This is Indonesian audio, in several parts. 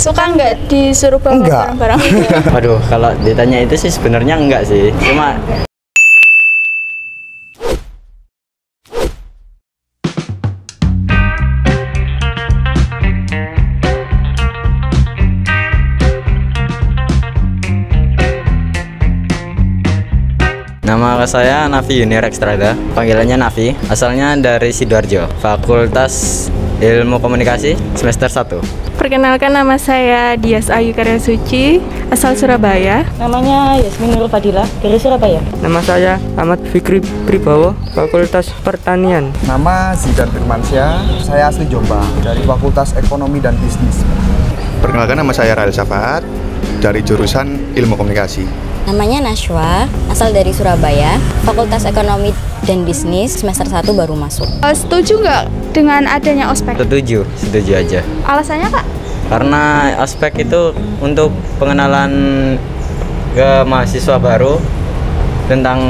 Suka nggak disuruh bawa barang-barang? Waduh, kalau ditanya itu sih sebenarnya enggak sih. Cuma nama saya Nafi Yunir Ekstrada, panggilannya Nafi, asalnya dari Sidoarjo, Fakultas Ilmu Komunikasi semester 1. Perkenalkan, nama saya Dias Ayu Karya Suci, asal Surabaya. Namanya Yasmin Nur Fadilah, dari Surabaya. Nama saya Ahmad Fikri Pribowo, Fakultas Pertanian. Nama Zidan Firmansyah, saya asli Jombang, dari Fakultas Ekonomi dan Bisnis. Perkenalkan, nama saya Rael Safaat, dari jurusan Ilmu Komunikasi. Namanya Nashwa, asal dari Surabaya, Fakultas Ekonomi dan Bisnis, semester 1 baru masuk. Setuju nggak dengan adanya ospek? Setuju aja. Alasannya Kak? Karena ospek itu untuk pengenalan ke mahasiswa baru tentang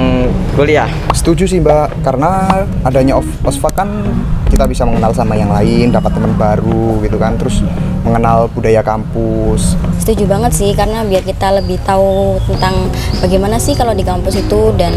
kuliah. Setuju sih Mbak, karena adanya ospek kan kita bisa mengenal sama yang lain, dapat teman baru gitu kan, terus mengenal budaya kampus. Setuju banget sih, karena biar kita lebih tahu tentang bagaimana sih kalau di kampus itu, dan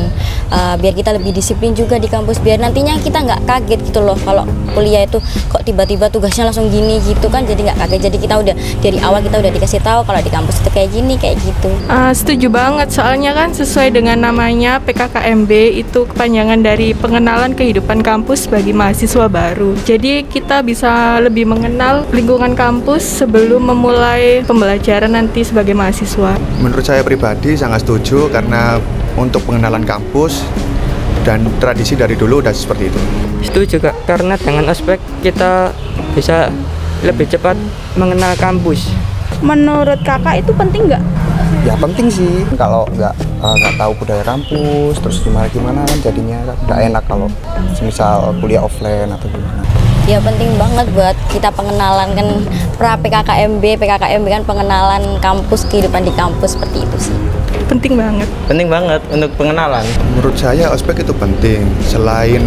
biar kita lebih disiplin juga di kampus, biar nantinya kita nggak kaget gitu loh kalau kuliah itu kok tiba-tiba tugasnya langsung gini gitu kan, jadi nggak kaget. Jadi kita udah dari awal kita udah dikasih tahu kalau di kampus itu kayak gini kayak gitu. Setuju banget, soalnya kan sesuai dengan namanya PKKMB, itu kepanjangan dari pengenalan kehidupan kampus bagi mahasiswa baru. Jadi kita bisa lebih mengenal lingkungan kampus sebelum memulai pembelajaran nanti sebagai mahasiswa. Menurut saya pribadi sangat setuju, karena untuk pengenalan kampus dan tradisi dari dulu udah seperti itu. Setuju Kak, karena dengan ospek kita bisa lebih cepat mengenal kampus. Menurut Kakak itu penting nggak? Ya penting sih, kalau nggak tahu budaya kampus, terus gimana kan jadinya nggak enak kalau misal kuliah offline atau gimana. Ya penting banget buat kita pengenalan kan, PKKMB kan pengenalan kampus, kehidupan di kampus, seperti itu sih. Penting banget. Penting banget untuk pengenalan. Menurut saya ospek itu penting, selain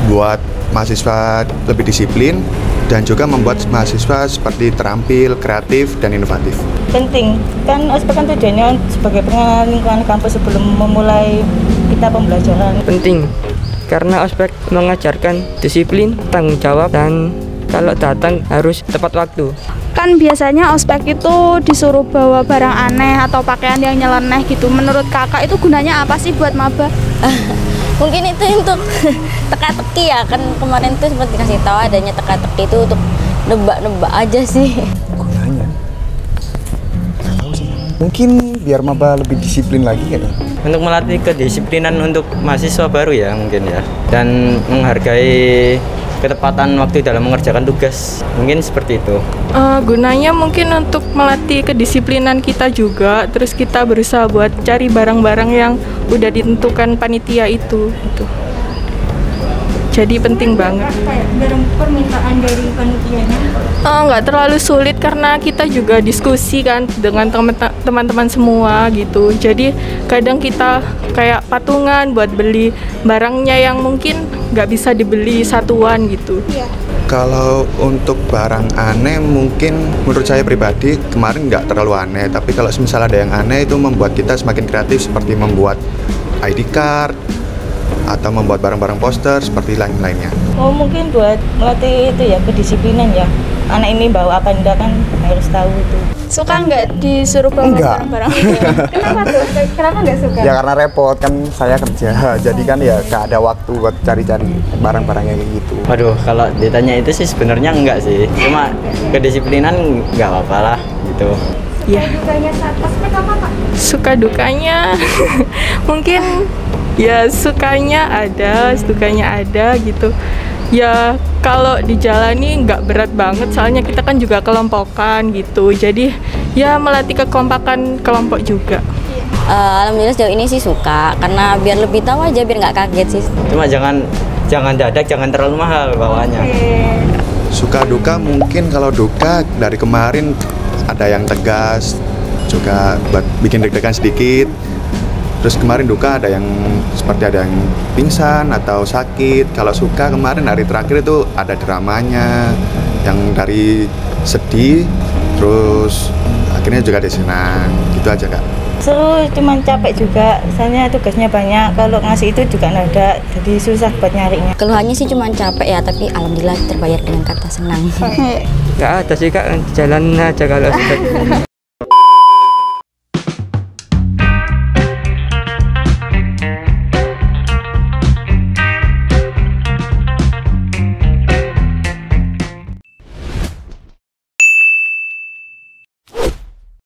buat mahasiswa lebih disiplin dan juga membuat mahasiswa seperti terampil, kreatif, dan inovatif. Penting, kan ospek kan tujuannya sebagai pengenalan lingkungan kampus sebelum memulai kita pembelajaran. Penting, karena ospek mengajarkan disiplin, tanggung jawab, dan kalau datang harus tepat waktu. Kan biasanya ospek itu disuruh bawa barang aneh atau pakaian yang nyeleneh gitu. Menurut Kakak itu gunanya apa sih buat maba? Mungkin itu untuk teka-teki ya, kan kemarin tuh sempat dikasih tahu adanya teka-teki itu untuk nebak-nebak aja sih. Gunanya? Nggak tahu sih. Mungkin biar maba lebih disiplin lagi kayaknya. Untuk melatih kedisiplinan untuk mahasiswa baru ya mungkin ya. Dan menghargai ketepatan waktu dalam mengerjakan tugas, mungkin seperti itu. Gunanya mungkin untuk melatih kedisiplinan kita juga, terus kita berusaha buat cari barang-barang yang udah ditentukan panitia itu gitu. Jadi penting banget. Dalam permintaan dari panitianya? Nggak terlalu sulit karena kita juga diskusi kan dengan teman-teman semua gitu. Jadi kadang kita kayak patungan buat beli barangnya yang mungkin nggak bisa dibeli satuan gitu. Iya. Kalau untuk barang aneh, mungkin menurut saya pribadi kemarin nggak terlalu aneh, tapi kalau misalnya ada yang aneh itu membuat kita semakin kreatif, seperti membuat ID card atau membuat barang-barang poster seperti lain-lainnya. Oh, mungkin buat melatih itu ya, kedisiplinan ya. Anak ini bawa apa enggak kan harus tahu itu. Suka nggak disuruh bawa barang-barang? Kenapa tuh? Kenapa nggak suka? Ya karena repot kan, saya kerja, jadi kan ya nggak ada waktu buat cari-cari barang-barangnya kayak gitu. Waduh, kalau ditanya itu sih sebenarnya enggak sih. Cuma kedisiplinan nggak apa-apa lah gitu. Ya. Suka dukanya mungkin ya sukanya ada gitu. Ya kalau dijalani nggak berat banget, soalnya kita kan juga kelompokan gitu. Jadi ya melatih kekompakan kelompok juga. Alhamdulillah sejauh ini sih suka, karena biar lebih tahu aja, biar nggak kaget sih. Cuma jangan dadak, jangan terlalu mahal bawaannya. Suka duka, mungkin kalau duka dari kemarin ada yang tegas, juga buat bikin deg-degan sedikit. Terus kemarin duka ada yang seperti ada yang pingsan atau sakit. Kalau suka kemarin hari terakhir itu ada dramanya, yang dari sedih terus akhirnya juga ada senang gitu aja Kak. Seru, cuman capek juga, soalnya tugasnya banyak, kalau ngasih itu juga nggak ada, jadi susah buat nyarinya. Keluhannya sih cuma capek ya, tapi alhamdulillah terbayar dengan kata senang. Nggak ada sih Kak, jalan aja kalau ospek.